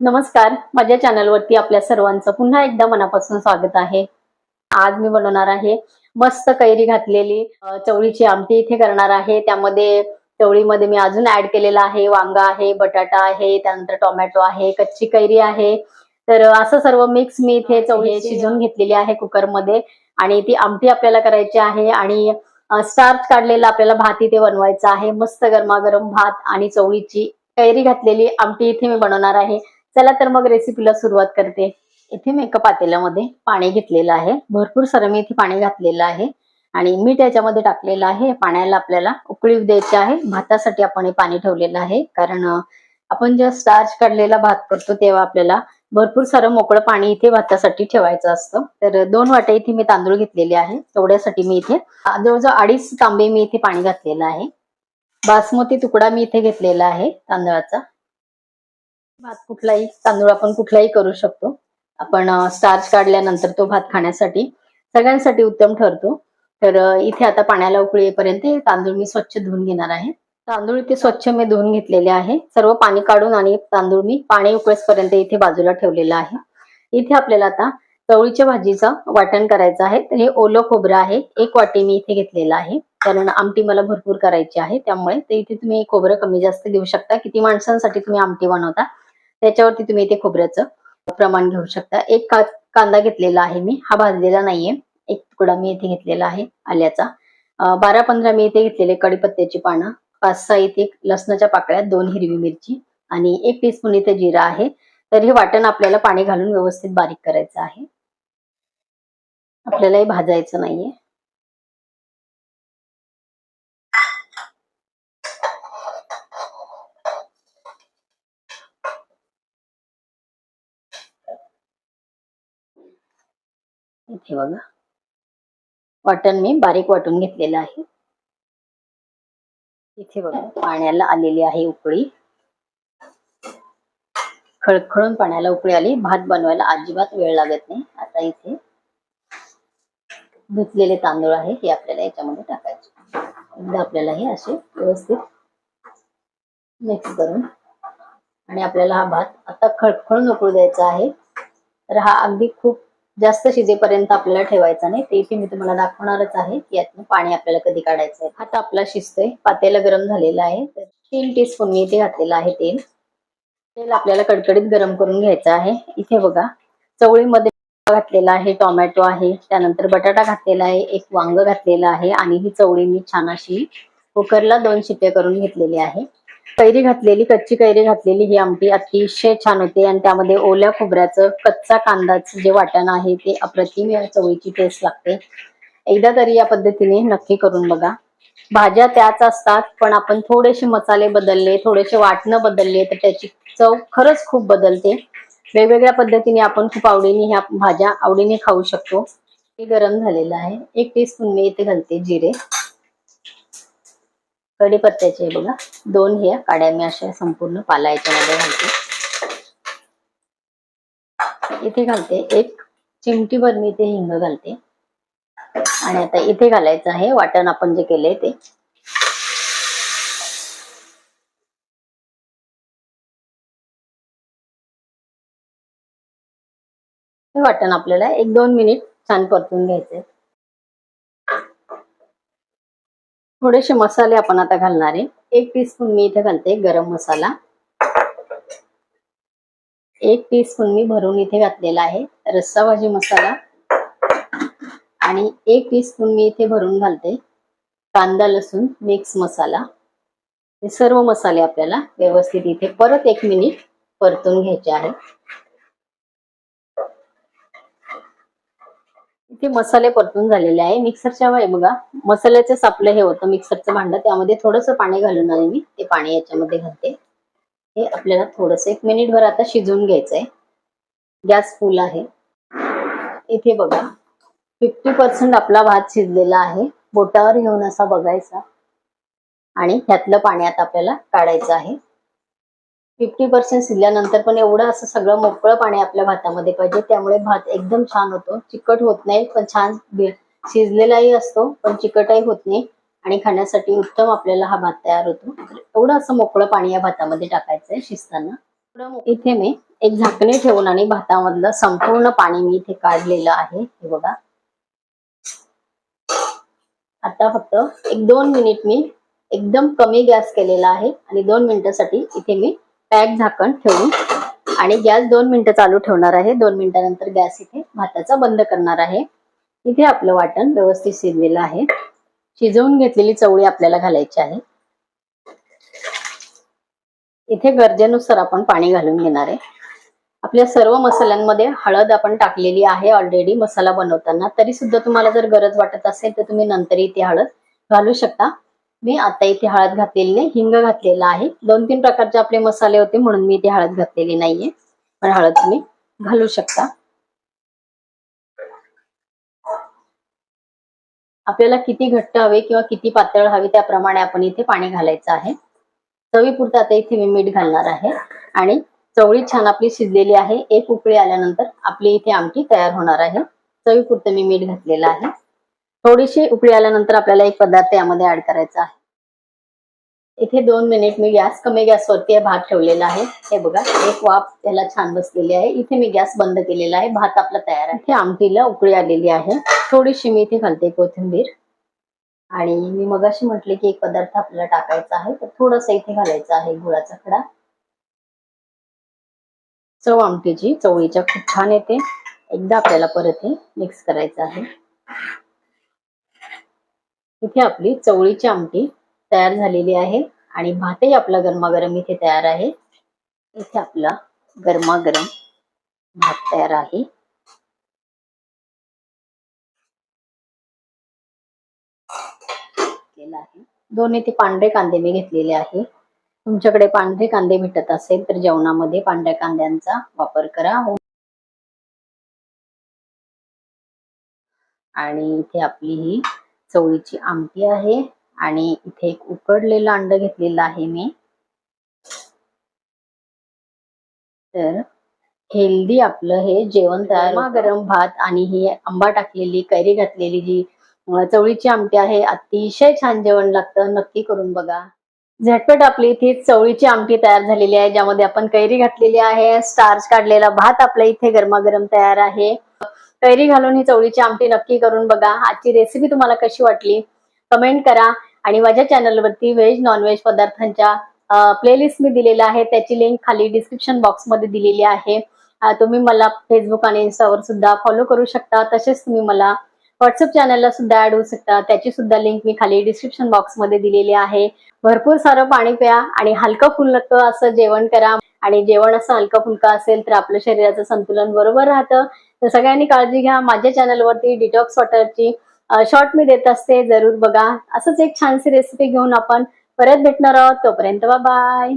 नमस्कार, माझ्या चॅनलवरती आपल्या सर्वांचं पुन्हा एकदा मनापासून स्वागत आहे। आज मी बनवणार आहे मस्त कैरी घातलेली चवळीची आमटी इथे करणार आहे। त्यामध्ये चवळीमध्ये मी अजून ऍड केलेला आहे वांगा आहे, बटाटा आहे, त्यानंतर टोमॅटो आहे, कच्ची कैरी आहे। तर असं सर्व मिक्स मी इथे चवळी शिजवून घेतलेली आहे कुकरमध्ये आणि ती आमटी आपल्याला करायची आहे आणि स्टार्च काढलेला आपल्याला भात इथे बनवायचा आहे। मस्त गरमागरम भात आणि चवळीची कैरी घातलेली आमटी इथे मी बनवणार आहे। चला तर मग रेसिपीला सुरुवात करते। इथे मी एका पातेल्यामध्ये पाणी घेतलेलं आहे, भरपूर सारं मी इथे पाणी घातलेलं आहे आणि मीठ याच्यामध्ये टाकलेलं आहे। पाण्याला आपल्याला उकळी द्यायची आहे। भातासाठी आपण हे पाणी ठेवलेलं आहे, कारण आपण जेव्हा स्टार्च काढलेला भात करतो तेव्हा आपल्याला भरपूर सारं मोकळं पाणी इथे भातासाठी ठेवायचं असतं। तर 2 वाट्या इथे मी तांदूळ घेतलेले आहे, तेवढ्यासाठी मी इथे जवळजवळ 2.5 तांबे मी इथे पाणी घातलेलं आहे। बासमती तुकडा मी इथे घेतलेला आहे तांदळाचा। भात कुठलाही तांदूळ आपण कुठलाही करू शकतो। आपण स्टार्च काढल्यानंतर तो भात खाण्यासाठी सगळ्यांसाठी उत्तम ठरतो। तर इथे आता पाण्याला उकळी येईपर्यंत तांदूळ मी स्वच्छ धुवून घेणार आहे। तांदूळ इथे स्वच्छ मी धुवून घेतलेले आहे, सर्व पाणी काढून आणि तांदूळ मी पाणी उकळेपर्यंत इथे बाजूला ठेवलेला आहे। इथे आपल्याला आता चवळीच्या भाजीचं वाटण करायचं आहे। तर हे ओलं खोबरं आहे, 1 वाटी मी इथे घेतलेलं आहे, कारण आमटी मला भरपूर करायची आहे त्यामुळे। तर इथे तुम्ही खोबरं कमी जास्त घेऊ शकता, किती माणसांसाठी तुम्ही आमटी बनवता त्याच्यावरती तुम्ही इथे खोबऱ्याचं प्रमाण घेऊ शकता। एक कांदा घेतलेला आहे मी, हा भाजलेला नाहीये। एक तुकडा मी इथे घेतलेला आहे आल्याचा। 12-15 मी इथे घेतलेले कढीपत्त्याची पानं, 5-6 इथे लसणाच्या पाकळ्या, 2 हिरवी मिरची आणि 1 टीस्पून इथे जिरा आहे। तर हे वाटण आपल्याला पाणी घालून व्यवस्थित बारीक करायचं आहे, आपल्याला हे भाजायचं नाहीये। इथे बघा वाटण मी बारीक वाटून घेतलेलं आहे। इथे बघा पाण्याला आलेली आहे उकळी, खळखळून पाण्याला उकळी आली। भात बनवायला अजिबात वेळ लागत नाही। आता इथे धुतलेले तांदूळ आहे हे आपल्याला याच्यामध्ये टाकायचे। एकदा आपल्याला हे असे व्यवस्थित मिक्स करून आणि आपल्याला हा भात आता खळखळून उकळू द्यायचा आहे। तर हा अगदी खूप जास्त शिजेपर्यंत आपल्याला ठेवायचा नाही, ते इथे मी तुम्हाला दाखवणारच आहे की यातून पाणी आपल्याला कधी काढायचं आहे। आता आपला शिजतोय, पातेलं गरम झालेलं आहे। तर 3 टीस्पून मी इथे घातलेलं आहे तेल। तेल आपल्याला कडकडीत गरम करून घ्यायचं आहे। इथे बघा चवळीमध्ये घातलेला आहे, टोमॅटो आहे, त्यानंतर बटाटा घातलेला आहे, 1 वांग घातलेला आहे आणि ही चवळी मी छान अशी कुकरला 2 शिट्ट्या करून घेतलेली आहे। कैरी घातलेली, कच्ची कैरी घातलेली ही आमटी अतिशय छान होते आणि त्यामध्ये ओल्या खोबऱ्याचं, कच्चा कांदाचं जे वाटण आहे ते अप्रतिम या चवळीची टेस्ट लागते। एकदा तरी या पद्धतीने नक्की करून बघा। भाज्या त्याच असतात, पण आपण थोडेसे मसाले बदलले, थोडेसे वाटणं बदलले तर त्याची चव खरंच खूप बदलते। वेगवेगळ्या पद्धतीने आपण खूप आवडीने ह्या भाज्या आवडीने खाऊ शकतो। हे गरम झालेलं आहे। 1 टीस्पून मी इथे घालते जिरे, कढीपत्त्याचे बघा 2 ह्या काड्या मी अशा संपूर्ण पाला याच्यामध्ये घालते। इथे घालते 1 चिमटीभर मी इथे हिंग घालते आणि आता इथे घालायचं आहे वाटण आपण जे केलंय ते। हे वाटण आपल्याला 1-2 मिनिट छान परतून घ्यायचे। थोडेसे मसाले आपण आता घालणार आहे। 1 टीस्पून मी इथे घालते गरम मसाला, 1 टीस्पून मी भरून इथे घातलेला आहे रस्सा भाजी मसाला आणि 1 टीस्पून मी इथे भरून घालते कांदा लसूण मिक्स मसाला। हे सर्व मसाले आपल्याला व्यवस्थित इथे परत 1 मिनिट परतून घ्यायचे आहे। इथे मसाले परतून झालेले आहे। मिक्सरच्या वेळी बघा मसाल्याचं आपलं हे होतं मिक्सरचं भांडं, त्यामध्ये थोडंसं पाणी घालून आणि मी ते पाणी याच्यामध्ये घालते। हे आपल्याला थोडंसं 1 मिनिटभर आता शिजवून घ्यायचंय। गॅस फुल आहे। इथे बघा 50% आपला भात शिजलेला आहे। बोटावर घेऊन असा बघायचा आणि ह्यातलं पाणी आता आपल्याला काढायचं आहे। 50% शिजल्यानंतर पण एवढं असं सगळं मोकळं पाणी आपल्या भातामध्ये पाहिजे, त्यामुळे भात एकदम छान होतो, चिकट होत नाही, पण छान शिजलेलाही असतो पण चिकटही होत नाही आणि खाण्यासाठी उत्तम आपल्याला हा भात तयार होतो। एवढं असं मोकळं पाणी या भातामध्ये टाकायचंय शिजताना। इथे मी एक झाकणी ठेवून आणि भातामधलं संपूर्ण पाणी मी इथे काढलेलं आहे, हे बघा. आता फक्त 1-2 मिनिट मी एकदम कमी गॅस केलेला आहे आणि 2 मिनिटासाठी इथे मी पॅक झाकण ठेवून आणि गॅस 2 मिनिटं चालू ठेवणार आहे. 2 मिनिटानंतर गॅस इथे भाताचा बंद करणार आहे. इथे आपलं वाटण व्यवस्थित शिजलेलं आहे. शिजवून घेतलेली चवळी आपल्याला घालायची आहे. इथे गरजेनुसार आपण पाणी घालून घेणार आहे. आपल्या सर्व मसाल्यांमध्ये हळद आपण टाकलेली आहे ऑलरेडी मसाला बनवताना. तरी सुद्धा तुम्हाला जर गरज वाटत असेल तर तुम्ही नंतर इथे हळद घालू शकता. मी आता इथे हळद घातलेली नाही, हिंग घातलेला आहे. 2-3 प्रकारचे आपले मसाले होते म्हणून मी इथे हळद घातलेली नाहीये, पण हळद तुम्ही घालू शकता. आपल्याला किती घट्ट हवे किंवा किती पातळ हवे त्याप्रमाणे आपण इथे पाणी घालायचं आहे. चवीपुरतं आता इथे मी मीठ घालणार आहे आणि चवळी छान आपली शिजलेली आहे. एक उकळी आल्यानंतर आपली इथे आमटी तयार होणार आहे. चवीपुरतं मी मीठ घातलेलं आहे. थोडीशी उकळी आल्यानंतर आपल्याला एक पदार्थ यामध्ये ऍड करायचा आहे. इथे 2 मिनिट मी कमी गॅसवरती भात ठेवलेला आहे. हे बघा, एक वाफ त्याला छान बसलेली आहे. इथे मी गॅस बंद केलेला आहे. भात आपला तयार आहे. इथे आमटीला उकळी आलेली आहे. थोडीशी मी इथे घालते कोथिंबीर आणि मी मगाशी म्हटले की एक पदार्थ आपल्याला टाकायचा आहे, तर थोडंसं इथे घालायचं आहे गुळाचा खडा. चव आमटीची चवळीच्या खूप छान येते. एकदा आपल्याला परत हे मिक्स करायचं आहे. इथे आपली चवळीची आमटी तयार झालेली आहे आणि भातही आपला गरमागरम इथे तयार आहे. इथे आपला गरमागरम भात तयार आहे. दोन इथे पांढरे कांदे मी घेतलेले आहे. तुमच्याकडे पांढरे कांदे भेटत असेल तर जेवणामध्ये पांढऱ्या कांद्यांचा वापर करा. आणि इथे आपली ही चवळीची आमटी आहे आणि इथे एक उकडलेलं अंड घेतलेलं आहे मी. तर हेल्दी आपलं हे जेवण तयार. गरम भात आणि ही आंबा टाकलेली कैरी घातलेली जी चवळीची आमटी आहे, अतिशय छान जेवण लागतं. नक्की करून बघा. झटपट आपली इथे चवळीची आमटी तयार झालेली आहे, ज्यामध्ये आपण कैरी घातलेली आहे. स्टार्च काढलेला भात आपल्या इथे गरमागरम तयार आहे. कैरी घालून ही चवळीची आमटी नक्की करून बघा. आजची रेसिपी तुम्हाला कशी वाटली कमेंट करा आणि माझ्या चॅनलवरती व्हेज नॉनव्हेज पदार्थांच्या प्लेलिस्ट मी दिलेला आहे, त्याची लिंक खाली डिस्क्रिप्शन बॉक्स मध्ये दिलेली आहे. तुम्ही मला फेसबुक आणि इन्स्टावर सुद्धा फॉलो करू शकता. तसेच तुम्ही मला व्हॉट्सअप चॅनलला सुद्धा ऍड होऊ शकता, त्याची सुद्धा लिंक मी खाली डिस्क्रिप्शन बॉक्स मध्ये दिलेली आहे. भरपूर सारं पाणी प्या आणि हलकं फुलकं असं जेवण करा. आणि जेवण असं हलकं फुलकं असेल तर आपलं शरीराचं संतुलन बरोबर राहतं. तर सगळ्यांनी काळजी घ्या. माझ्या चॅनलवरती डिटॉक्स वॉटरची शॉर्ट मी देत असते, जरूर बघा. असंच एक छानशी रेसिपी घेऊन आपण परत भेटणार आहोत. तोपर्यंत बाय.